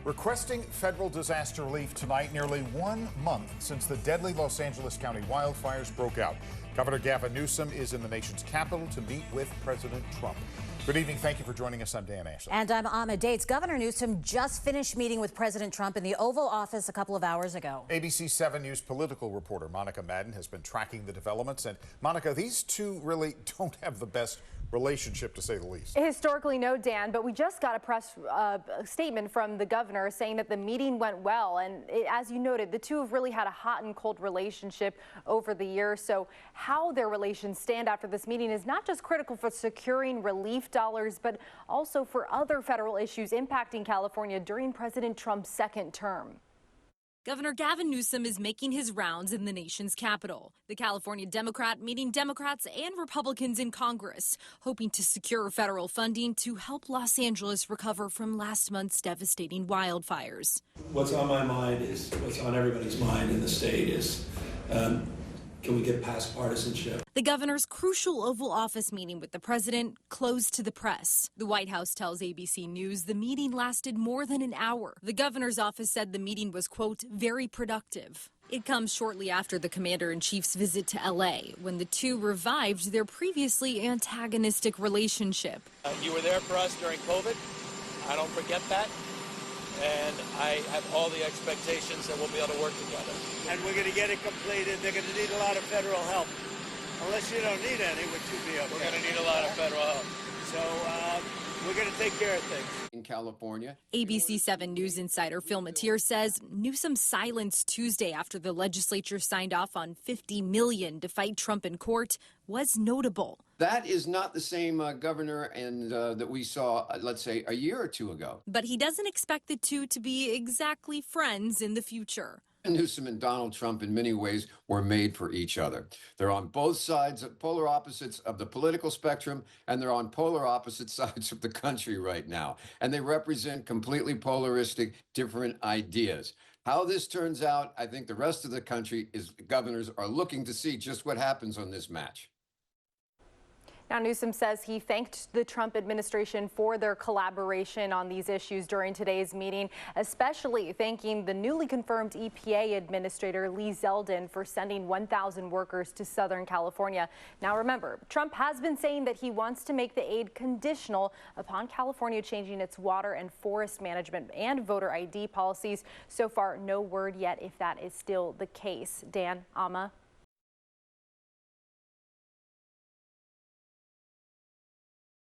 requesting federal disaster relief tonight, nearly 1 month since the deadly Los Angeles County wildfires broke out. Governor Gavin Newsom is in the nation's capital to meet with President Trump. Good evening. Thank you for joining us. I'm Dan Ashley. And I'm Ahmed Dates. Governor Newsom just finished meeting with President Trump in the Oval Office a couple of hours ago. ABC 7 News political reporter Monica Madden has been tracking the developments. And Monica, these two really don't have the best relationship, to say the least. Historically, no, Dan, but we just got a press statement from the governor saying that the meeting went well. And as you noted, the two have really had a hot and cold relationship over the years. So how their relations stand after this meeting is not just critical for securing relief dollars, but also for other federal issues impacting California during President Trump's second term. Governor Gavin Newsom is making his rounds in the nation's capital. The California Democrat meeting Democrats and Republicans in Congress, hoping to secure federal funding to help Los Angeles recover from last month's devastating wildfires. What's on my mind is, what's on everybody's mind in the state is, can we get past partisanship? The governor's crucial Oval Office meeting with the president closed to the press. The White House tells ABC News the meeting lasted more than an hour. The governor's office said the meeting was, quote, very productive. It comes shortly after the commander-in-chief's visit to L.A., when the two revived their previously antagonistic relationship. You were there for us during COVID. I don't forget that. And I have all the expectations that we'll be able to work together. And we're going to get it completed. They're going to need a lot of federal help. Unless you don't need any, which would be okay. We're going to need a lot of federal help. So we're going to take care of things. In California. ABC 7 News insider Phil Matier says Newsom's silence Tuesday after the legislature signed off on $50 million to fight Trump in court was notable. That is not the same governor that we saw, let's say, a year or two ago. But he doesn't expect the two to be exactly friends in the future. Newsom and Donald Trump, in many ways, were made for each other. They're on both sides, polar opposites of the political spectrum, and they're on polar opposite sides of the country right now. And they represent completely polaristic, different ideas. How this turns out, I think the rest of the country governors are looking to see just what happens on this match. Now, Newsom says he thanked the Trump administration for their collaboration on these issues during today's meeting, especially thanking the newly confirmed EPA Administrator Lee Zeldin for sending 1,000 workers to Southern California. Now, remember, Trump has been saying that he wants to make the aid conditional upon California changing its water and forest management and voter ID policies. So far, no word yet if that is still the case. Dan, Amma.